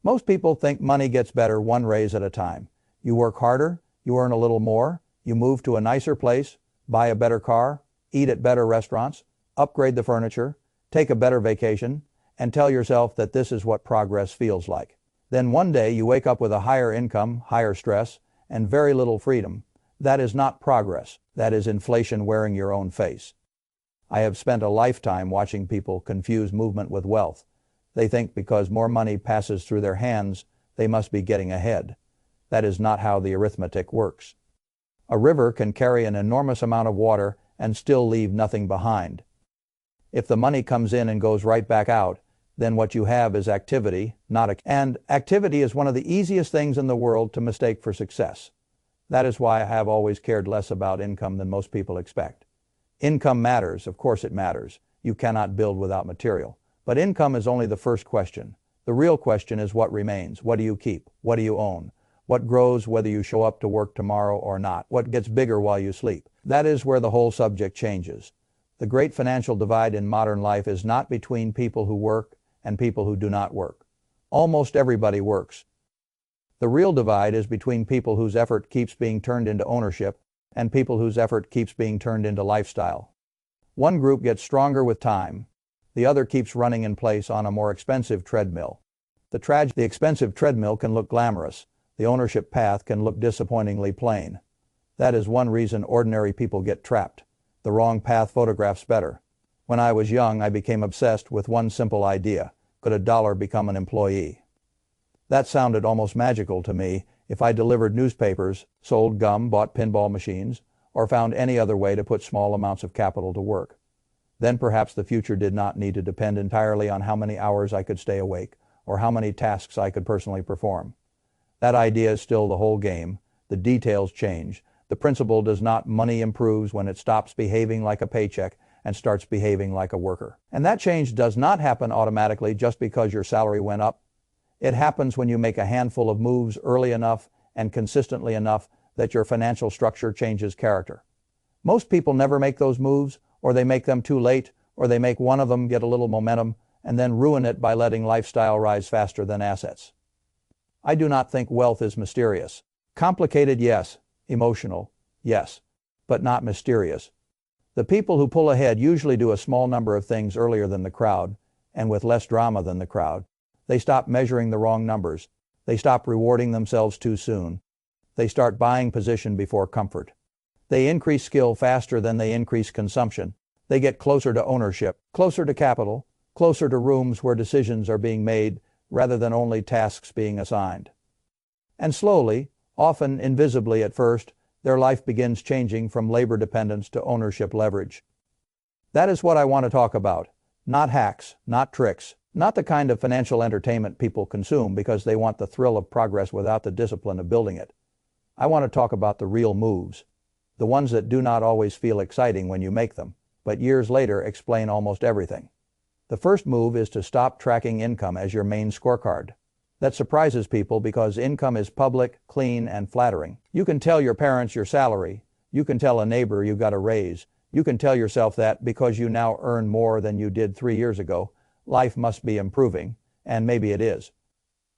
Most people think money gets better one raise at a time. You work harder, you earn a little more, you move to a nicer place, buy a better car, eat at better restaurants, upgrade the furniture, take a better vacation, and tell yourself that this is what progress feels like. Then one day you wake up with a higher income, higher stress, and very little freedom. That is not progress. That is inflation wearing your own face. I have spent a lifetime watching people confuse movement with wealth. They think because more money passes through their hands, they must be getting ahead. That is not how the arithmetic works. A river can carry an enormous amount of water and still leave nothing behind. If the money comes in and goes right back out, then what you have is activity, and activity is one of the easiest things in the world to mistake for success. That is why I have always cared less about income than most people expect. Income matters, of course it matters. You cannot build without material. But income is only the first question. The real question is what remains. What do you keep? What do you own? What grows whether you show up to work tomorrow or not? What gets bigger while you sleep? That is where the whole subject changes. The great financial divide in modern life is not between people who work and people who do not work. Almost everybody works. The real divide is between people whose effort keeps being turned into ownership and people whose effort keeps being turned into lifestyle. One group gets stronger with time. The other keeps running in place on a more expensive treadmill. The expensive treadmill can look glamorous. The ownership path can look disappointingly plain. That is one reason ordinary people get trapped. The wrong path photographs better. When I was young, I became obsessed with one simple idea. Could a dollar become an employee? That sounded almost magical to me. If I delivered newspapers, sold gum, bought pinball machines, or found any other way to put small amounts of capital to work. Then perhaps the future did not need to depend entirely on how many hours I could stay awake or how many tasks I could personally perform. That idea is still the whole game. The details change. The principle does not. Money improves when it stops behaving like a paycheck and starts behaving like a worker. And that change does not happen automatically just because your salary went up. It happens when you make a handful of moves early enough and consistently enough that your financial structure changes character. Most people never make those moves, or they make them too late, or they make one of them get a little momentum and then ruin it by letting lifestyle rise faster than assets. I do not think wealth is mysterious. Complicated, yes. Emotional, yes. But not mysterious. The people who pull ahead usually do a small number of things earlier than the crowd and with less drama than the crowd. They stop measuring the wrong numbers. They stop rewarding themselves too soon. They start buying position before comfort. They increase skill faster than they increase consumption. They get closer to ownership, closer to capital, closer to rooms where decisions are being made rather than only tasks being assigned. And slowly, often invisibly at first, their life begins changing from labor dependence to ownership leverage. That is what I want to talk about. Not hacks, not tricks, not the kind of financial entertainment people consume because they want the thrill of progress without the discipline of building it. I want to talk about the real moves. The ones that do not always feel exciting when you make them, but years later explain almost everything. The first move is to stop tracking income as your main scorecard. That surprises people because income is public, clean, and flattering. You can tell your parents your salary. You can tell a neighbor you got a raise. You can tell yourself that because you now earn more than you did 3 years ago, life must be improving, and maybe it is.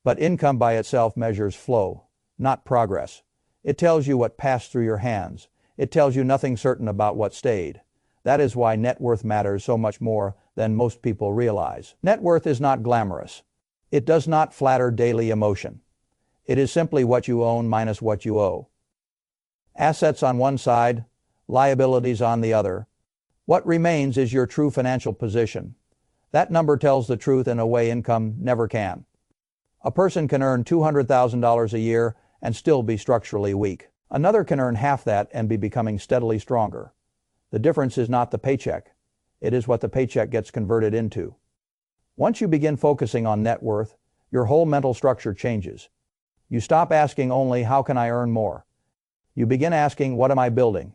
But income by itself measures flow, not progress. It tells you what passed through your hands. It tells you nothing certain about what stayed. That is why net worth matters so much more than most people realize. Net worth is not glamorous. It does not flatter daily emotion. It is simply what you own minus what you owe. Assets on one side, liabilities on the other. What remains is your true financial position. That number tells the truth in a way income never can. A person can earn $200,000 a year and still be structurally weak. Another can earn half that and be becoming steadily stronger. The difference is not the paycheck. It is what the paycheck gets converted into. Once you begin focusing on net worth, your whole mental structure changes. You stop asking only, how can I earn more? You begin asking, what am I building?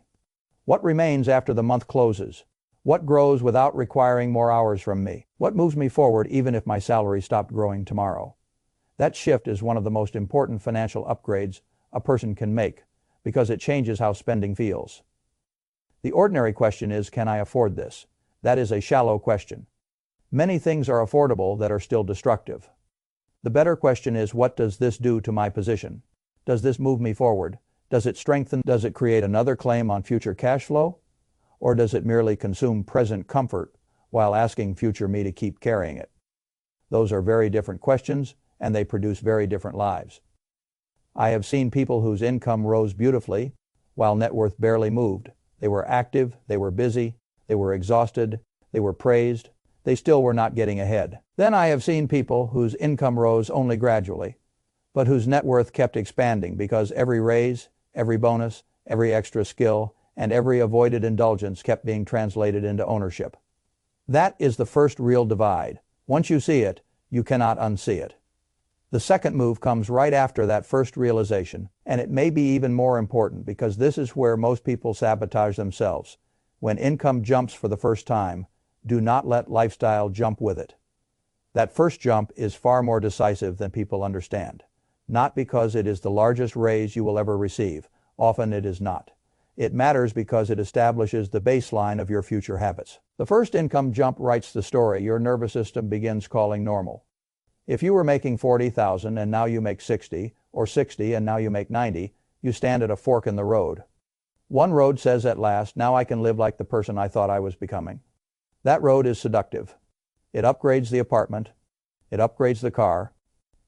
What remains after the month closes? What grows without requiring more hours from me? What moves me forward even if my salary stopped growing tomorrow? That shift is one of the most important financial upgrades a person can make because it changes how spending feels. The ordinary question is, can I afford this? That is a shallow question. Many things are affordable that are still destructive. The better question is, what does this do to my position? Does this move me forward? Does it strengthen? Does it create another claim on future cash flow? Or does it merely consume present comfort while asking future me to keep carrying it? Those are very different questions, and they produce very different lives. I have seen people whose income rose beautifully while net worth barely moved. They were active, they were busy, they were exhausted, they were praised, they still were not getting ahead. Then I have seen people whose income rose only gradually, but whose net worth kept expanding because every raise, every bonus, every extra skill, and every avoided indulgence kept being translated into ownership. That is the first real divide. Once you see it, you cannot unsee it. The second move comes right after that first realization, and it may be even more important because this is where most people sabotage themselves. When income jumps for the first time, do not let lifestyle jump with it. That first jump is far more decisive than people understand. Not because it is the largest raise you will ever receive. Often it is not. It matters because it establishes the baseline of your future habits. The first income jump writes the story your nervous system begins calling normal. If you were making $40,000 and now you make $60, or $60 and now you make $90, you stand at a fork in the road. One road says at last, now I can live like the person I thought I was becoming. That road is seductive. It upgrades the apartment, it upgrades the car,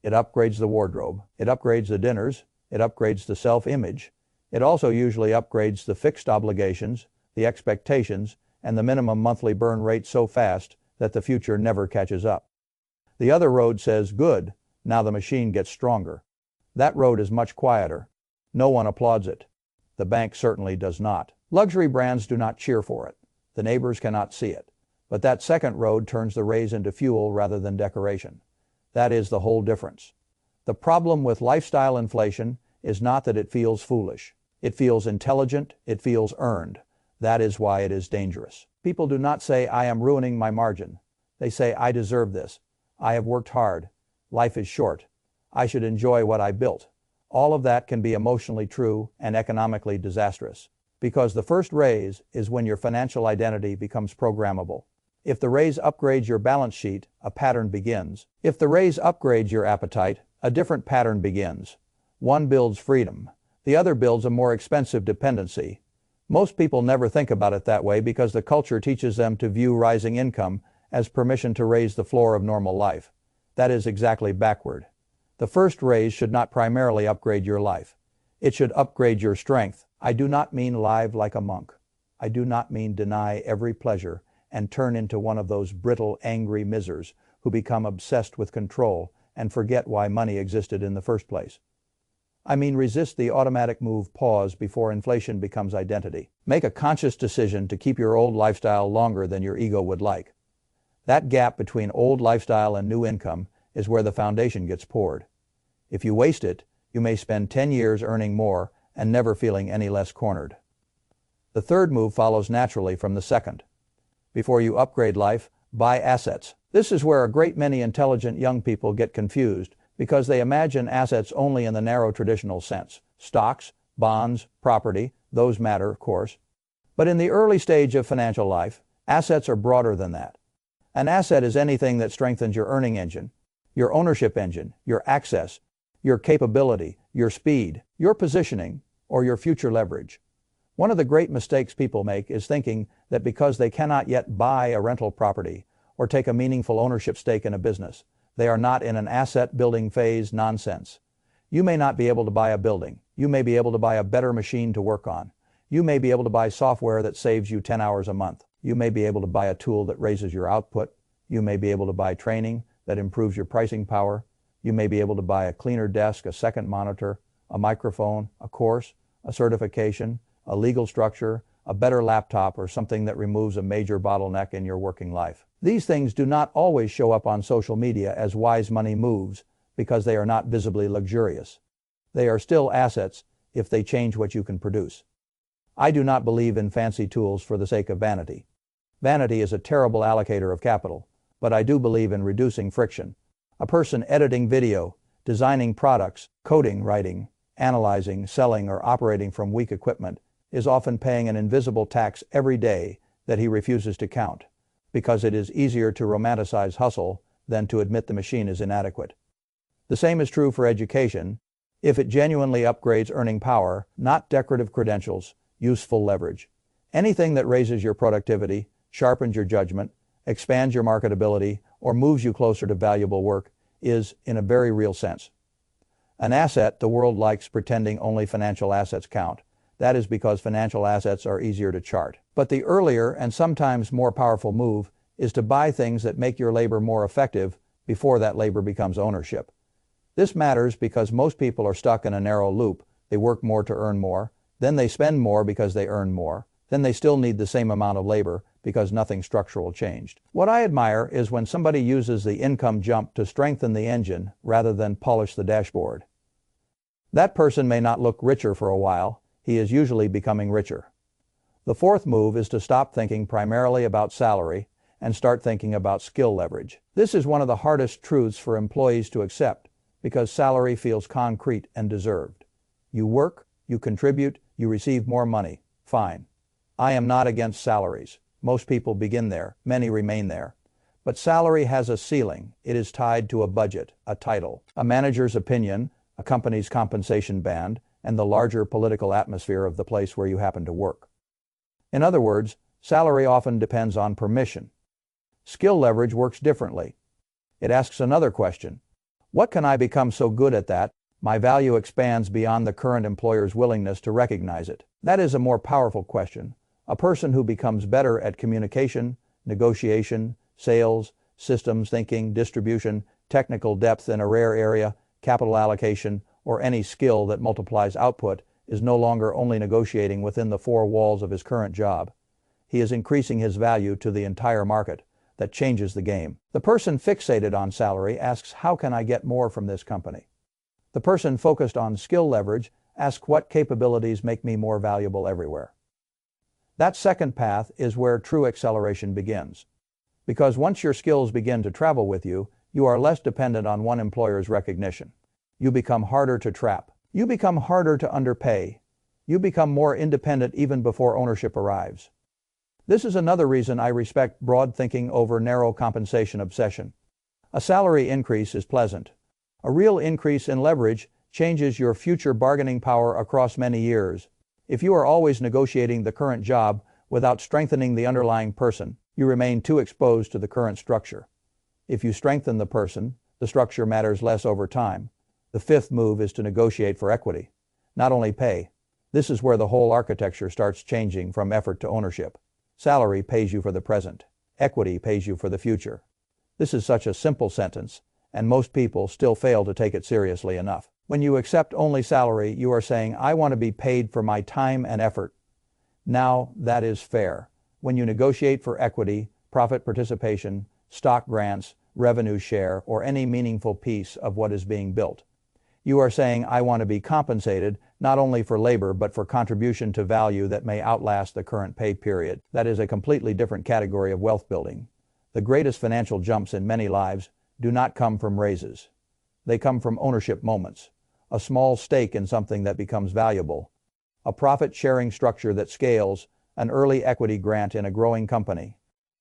it upgrades the wardrobe, it upgrades the dinners, it upgrades the self-image. It also usually upgrades the fixed obligations, the expectations, and the minimum monthly burn rate so fast that the future never catches up. The other road says, good, now the machine gets stronger. That road is much quieter. No one applauds it. The bank certainly does not. Luxury brands do not cheer for it. The neighbors cannot see it. But that second road turns the raise into fuel rather than decoration. That is the whole difference. The problem with lifestyle inflation is not that it feels foolish. It feels intelligent, it feels earned. That is why it is dangerous. People do not say, I am ruining my margin. They say, I deserve this. I have worked hard. Life is short. I should enjoy what I built. All of that can be emotionally true and economically disastrous. Because the first raise is when your financial identity becomes programmable. If the raise upgrades your balance sheet, a pattern begins. If the raise upgrades your appetite, a different pattern begins. One builds freedom. The other builds a more expensive dependency. Most people never think about it that way because the culture teaches them to view rising income as permission to raise the floor of normal life. That is exactly backward. The first raise should not primarily upgrade your life. It should upgrade your strength. I do not mean live like a monk. I do not mean deny every pleasure and turn into one of those brittle, angry misers who become obsessed with control and forget why money existed in the first place. I mean resist the automatic move pause before inflation becomes identity. Make a conscious decision to keep your old lifestyle longer than your ego would like. That gap between old lifestyle and new income is where the foundation gets poured. If you waste it, you may spend 10 years earning more and never feeling any less cornered. The third move follows naturally from the second. Before you upgrade life, buy assets. This is where a great many intelligent young people get confused because they imagine assets only in the narrow traditional sense. Stocks, bonds, property, those matter, of course. But in the early stage of financial life, assets are broader than that. An asset is anything that strengthens your earning engine, your ownership engine, your access, your capability, your speed, your positioning, or your future leverage. One of the great mistakes people make is thinking that because they cannot yet buy a rental property or take a meaningful ownership stake in a business, they are not in an asset-building phase. Nonsense. You may not be able to buy a building. You may be able to buy a better machine to work on. You may be able to buy software that saves you 10 hours a month. You may be able to buy a tool that raises your output. You may be able to buy training that improves your pricing power. You may be able to buy a cleaner desk, a second monitor, a microphone, a course, a certification, a legal structure, a better laptop, or something that removes a major bottleneck in your working life. These things do not always show up on social media as wise money moves because they are not visibly luxurious. They are still assets if they change what you can produce. I do not believe in fancy tools for the sake of vanity. Vanity is a terrible allocator of capital, but I do believe in reducing friction. A person editing video, designing products, coding, writing, analyzing, selling, or operating from weak equipment is often paying an invisible tax every day that he refuses to count, because it is easier to romanticize hustle than to admit the machine is inadequate. The same is true for education, if it genuinely upgrades earning power, not decorative credentials, useful leverage. Anything that raises your productivity, sharpens your judgment, expands your marketability, or moves you closer to valuable work is, in a very real sense, an asset. The world likes pretending only financial assets count. That is because financial assets are easier to chart. But the earlier and sometimes more powerful move is to buy things that make your labor more effective before that labor becomes ownership. This matters because most people are stuck in a narrow loop. They work more to earn more, then they spend more because they earn more, then they still need the same amount of labor because nothing structural changed. What I admire is when somebody uses the income jump to strengthen the engine rather than polish the dashboard. That person may not look richer for a while, he is usually becoming richer. The fourth move is to stop thinking primarily about salary and start thinking about skill leverage. This is one of the hardest truths for employees to accept because salary feels concrete and deserved. You work, you contribute, you receive more money. Fine. I am not against salaries. Most people begin there, many remain there. But salary has a ceiling. It is tied to a budget, a title, a manager's opinion, a company's compensation band, and the larger political atmosphere of the place where you happen to work. In other words, salary often depends on permission. Skill leverage works differently. It asks another question. What can I become so good at that my value expands beyond the current employer's willingness to recognize it? That is a more powerful question. A person who becomes better at communication, negotiation, sales, systems thinking, distribution, technical depth in a rare area, capital allocation, or any skill that multiplies output is no longer only negotiating within the four walls of his current job. He is increasing his value to the entire market. That changes the game. The person fixated on salary asks, how can I get more from this company? The person focused on skill leverage asks, what capabilities make me more valuable everywhere? That second path is where true acceleration begins. Because once your skills begin to travel with you, you are less dependent on one employer's recognition. You become harder to trap. You become harder to underpay. You become more independent even before ownership arrives. This is another reason I respect broad thinking over narrow compensation obsession. A salary increase is pleasant. A real increase in leverage changes your future bargaining power across many years. If you are always negotiating the current job without strengthening the underlying person, you remain too exposed to the current structure. If you strengthen the person, the structure matters less over time. The fifth move is to negotiate for equity, not only pay. This is where the whole architecture starts changing from effort to ownership. Salary pays you for the present. Equity pays you for the future. This is such a simple sentence, and most people still fail to take it seriously enough. When you accept only salary, you are saying, I want to be paid for my time and effort. Now, that is fair. When you negotiate for equity, profit participation, stock grants, revenue share, or any meaningful piece of what is being built, you are saying, I want to be compensated not only for labor but for contribution to value that may outlast the current pay period. That is a completely different category of wealth building. The greatest financial jumps in many lives do not come from raises. They come from ownership moments. A small stake in something that becomes valuable. A profit-sharing structure that scales, an early equity grant in a growing company.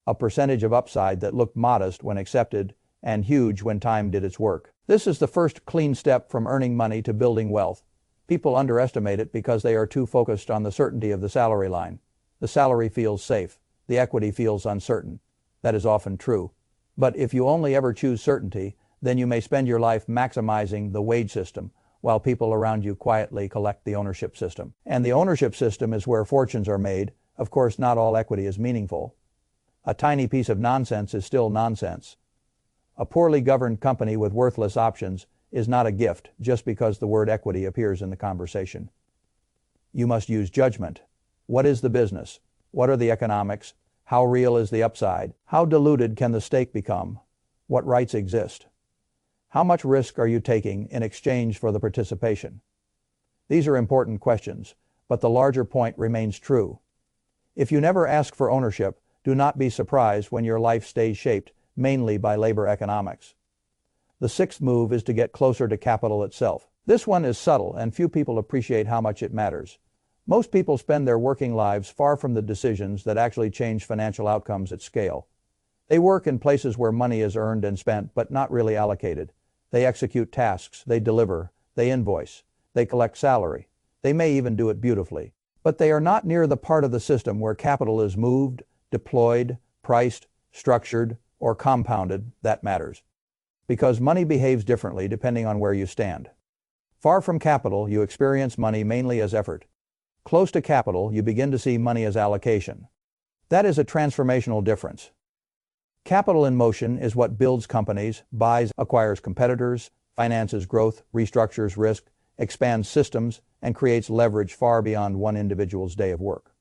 A percentage of upside that looked modest when accepted and huge when time did its work. This is the first clean step from earning money to building wealth. People underestimate it because they are too focused on the certainty of the salary line. The salary feels safe. The equity feels uncertain. That is often true. But if you only ever choose certainty, then you may spend your life maximizing the wage system, while people around you quietly collect the ownership system. And the ownership system is where fortunes are made. Of course, not all equity is meaningful. A tiny piece of nonsense is still nonsense. A poorly governed company with worthless options is not a gift just because the word equity appears in the conversation. You must use judgment. What is the business? What are the economics? How real is the upside? How diluted can the stake become? What rights exist? How much risk are you taking in exchange for the participation? These are important questions, but the larger point remains true. If you never ask for ownership, do not be surprised when your life stays shaped mainly by labor economics. The sixth move is to get closer to capital itself. This one is subtle and few people appreciate how much it matters. Most people spend their working lives far from the decisions that actually change financial outcomes at scale. They work in places where money is earned and spent but not really allocated. They execute tasks, they deliver, they invoice, they collect salary. They may even do it beautifully. But they are not near the part of the system where capital is moved, deployed, priced, structured, or compounded that matters. Because money behaves differently depending on where you stand. Far from capital, you experience money mainly as effort. Close to capital, you begin to see money as allocation. That is a transformational difference. Capital in motion is what builds companies, buys, acquires competitors, finances growth, restructures risk, expands systems, and creates leverage far beyond one individual's day of work.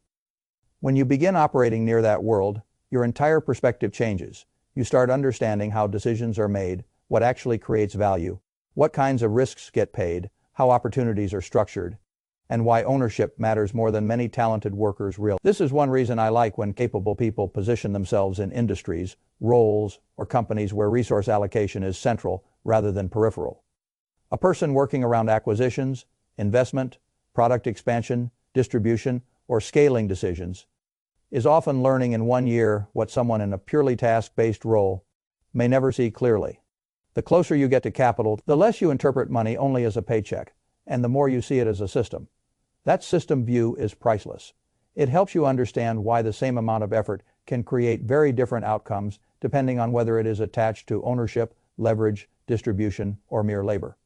When you begin operating near that world, your entire perspective changes. You start understanding how decisions are made, what actually creates value, what kinds of risks get paid, how opportunities are structured, and why ownership matters more than many talented workers realize. This is one reason I like when capable people position themselves in industries, roles, or companies where resource allocation is central rather than peripheral. A person working around acquisitions, investment, product expansion, distribution, or scaling decisions is often learning in 1 year what someone in a purely task-based role may never see clearly. The closer you get to capital, the less you interpret money only as a paycheck, and the more you see it as a system. That system view is priceless. It helps you understand why the same amount of effort can create very different outcomes depending on whether it is attached to ownership, leverage, distribution, or mere labor.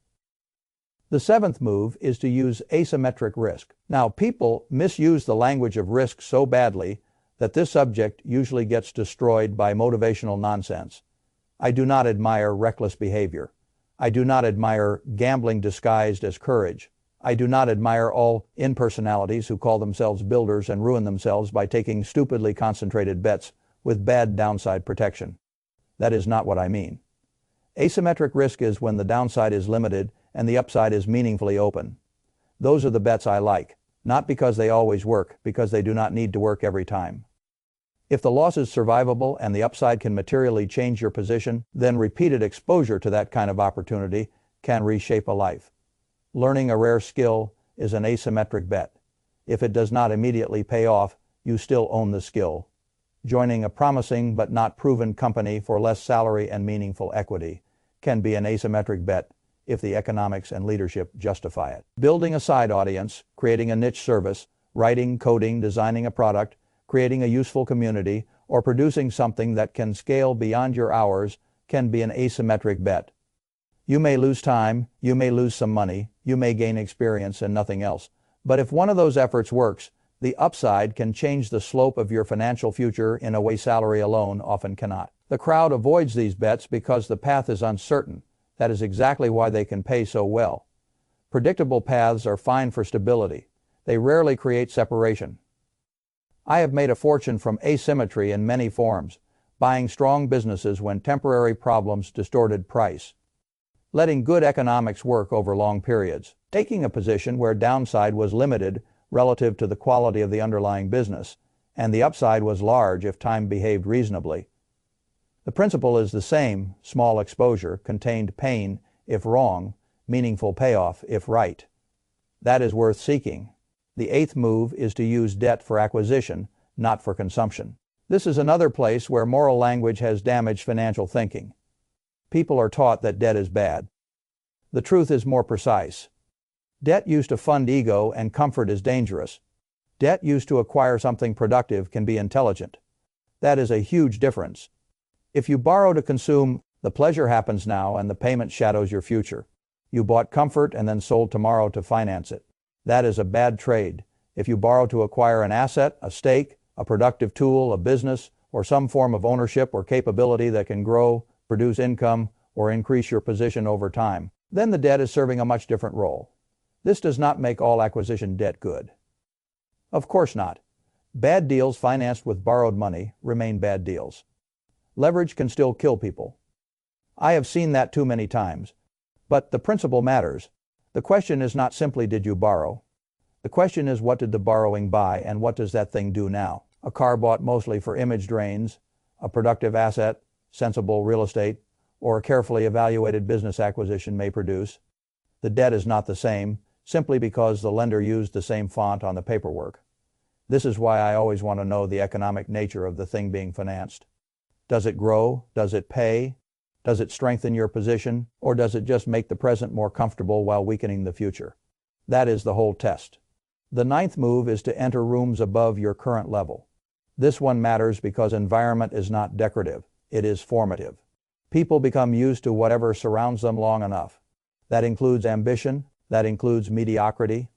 The seventh move is to use asymmetric risk. Now, people misuse the language of risk so badly that this subject usually gets destroyed by motivational nonsense. I do not admire reckless behavior. I do not admire gambling disguised as courage. I do not admire all impersonalities who call themselves builders and ruin themselves by taking stupidly concentrated bets with bad downside protection. That is not what I mean. Asymmetric risk is when the downside is limited and the upside is meaningfully open. Those are the bets I like, not because they always work, because they do not need to work every time. If the loss is survivable and the upside can materially change your position, then repeated exposure to that kind of opportunity can reshape a life. Learning a rare skill is an asymmetric bet. If it does not immediately pay off, you still own the skill. Joining a promising but not proven company for less salary and meaningful equity can be an asymmetric bet if the economics and leadership justify it. Building a side audience, creating a niche service, writing, coding, designing a product, creating a useful community, or producing something that can scale beyond your hours can be an asymmetric bet. You may lose time, you may lose some money, you may gain experience and nothing else. But if one of those efforts works, the upside can change the slope of your financial future in a way salary alone often cannot. The crowd avoids these bets because the path is uncertain. That is exactly why they can pay so well. Predictable paths are fine for stability. They rarely create separation. I have made a fortune from asymmetry in many forms, buying strong businesses when temporary problems distorted price, letting good economics work over long periods, taking a position where downside was limited relative to the quality of the underlying business, and the upside was large if time behaved reasonably. The principle is the same: small exposure, contained pain if wrong, meaningful payoff if right. That is worth seeking. The eighth move is to use debt for acquisition, not for consumption. This is another place where moral language has damaged financial thinking. People are taught that debt is bad. The truth is more precise. Debt used to fund ego and comfort is dangerous. Debt used to acquire something productive can be intelligent. That is a huge difference. If you borrow to consume, the pleasure happens now and the payment shadows your future. You bought comfort and then sold tomorrow to finance it. That is a bad trade. If you borrow to acquire an asset, a stake, a productive tool, a business, or some form of ownership or capability that can grow, produce income, or increase your position over time, then the debt is serving a much different role. This does not make all acquisition debt good. Of course not. Bad deals financed with borrowed money remain bad deals. Leverage can still kill people. I have seen that too many times. But the principle matters. The question is not simply did you borrow. The question is what did the borrowing buy and what does that thing do now? A car bought mostly for image drains, a productive asset, sensible real estate, or a carefully evaluated business acquisition may produce. The debt is not the same, simply because the lender used the same font on the paperwork. This is why I always want to know the economic nature of the thing being financed. Does it grow? Does it pay? Does it strengthen your position, or does it just make the present more comfortable while weakening the future? That is the whole test. The ninth move is to enter rooms above your current level. This one matters because environment is not decorative, it is formative. People become used to whatever surrounds them long enough. That includes ambition, that includes mediocrity,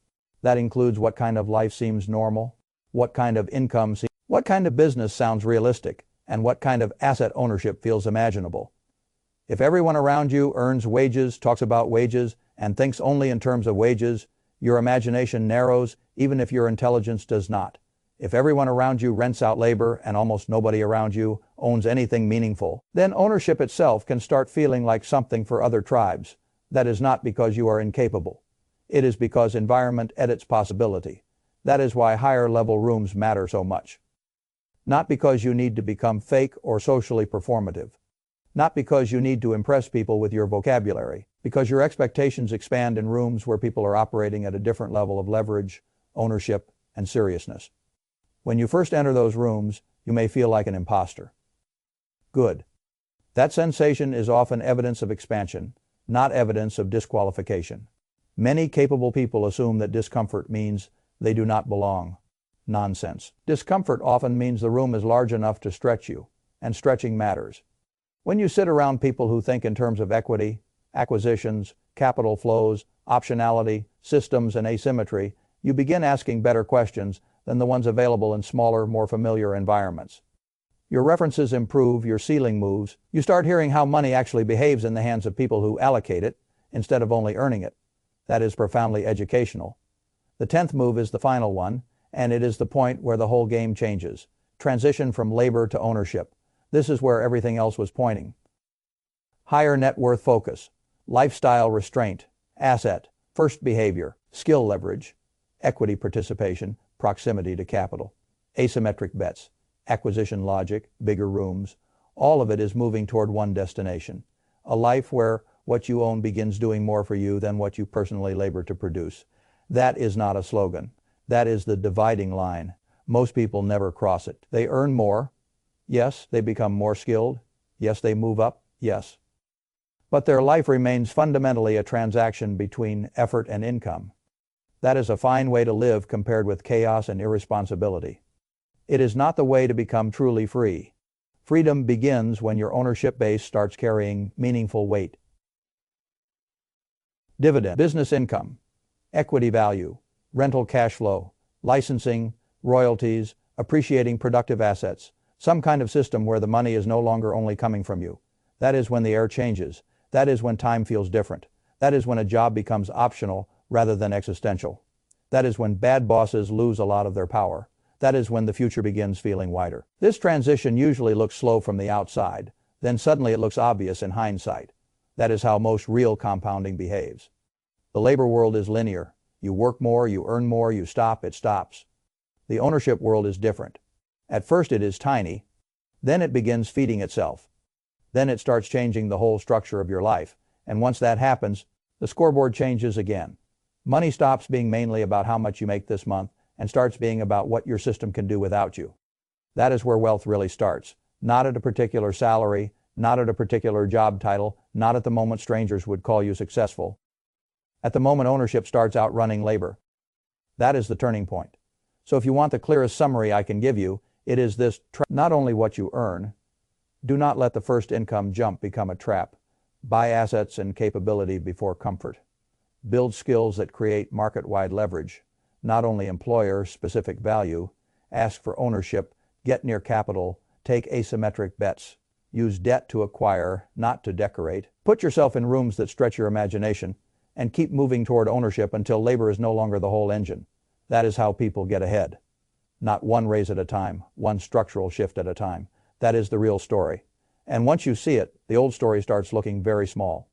that includes what kind of life seems normal, what kind of income what kind of business sounds realistic, and what kind of asset ownership feels imaginable. If everyone around you earns wages, talks about wages, and thinks only in terms of wages, your imagination narrows even if your intelligence does not. If everyone around you rents out labor and almost nobody around you owns anything meaningful, then ownership itself can start feeling like something for other tribes. That is not because you are incapable. It is because environment edits possibility. That is why higher level rooms matter so much. Not because you need to become fake or socially performative. Not because you need to impress people with your vocabulary, because your expectations expand in rooms where people are operating at a different level of leverage, ownership, and seriousness. When you first enter those rooms, you may feel like an imposter. Good. That sensation is often evidence of expansion, not evidence of disqualification. Many capable people assume that discomfort means they do not belong. Nonsense. Discomfort often means the room is large enough to stretch you, and stretching matters. When you sit around people who think in terms of equity, acquisitions, capital flows, optionality, systems, and asymmetry, you begin asking better questions than the ones available in smaller, more familiar environments. Your references improve, your ceiling moves, you start hearing how money actually behaves in the hands of people who allocate it, instead of only earning it. That is profoundly educational. The 10th move is the final one, and it is the point where the whole game changes. Transition from labor to ownership. This is where everything else was pointing. Higher net worth focus, lifestyle restraint, asset, first behavior, skill leverage, equity participation, proximity to capital, asymmetric bets, acquisition logic, bigger rooms. All of it is moving toward one destination. A life where what you own begins doing more for you than what you personally labor to produce. That is not a slogan. That is the dividing line. Most people never cross it. They earn more. Yes, they become more skilled. Yes, they move up. Yes. But their life remains fundamentally a transaction between effort and income. That is a fine way to live compared with chaos and irresponsibility. It is not the way to become truly free. Freedom begins when your ownership base starts carrying meaningful weight. Dividend, business income, equity value, rental cash flow, licensing, royalties, appreciating productive assets, some kind of system where the money is no longer only coming from you. That is when the air changes. That is when time feels different. That is when a job becomes optional rather than existential. That is when bad bosses lose a lot of their power. That is when the future begins feeling wider. This transition usually looks slow from the outside, then suddenly it looks obvious in hindsight. That is how most real compounding behaves. The labor world is linear. You work more, you earn more, you stop, it stops. The ownership world is different. At first it is tiny, then it begins feeding itself. Then it starts changing the whole structure of your life, and once that happens, the scoreboard changes again. Money stops being mainly about how much you make this month and starts being about what your system can do without you. That is where wealth really starts. Not at a particular salary, not at a particular job title, not at the moment strangers would call you successful. At the moment ownership starts outrunning labor. That is the turning point. So if you want the clearest summary I can give you, it is this: not only what you earn. Do not let the first income jump become a trap. Buy assets and capability before comfort. Build skills that create market-wide leverage. Not only employer-specific value. Ask for ownership. Get near capital. Take asymmetric bets. Use debt to acquire, not to decorate. Put yourself in rooms that stretch your imagination, and keep moving toward ownership until labor is no longer the whole engine. That is how people get ahead. Not one raise at a time, one structural shift at a time. That is the real story. And once you see it, the old story starts looking very small.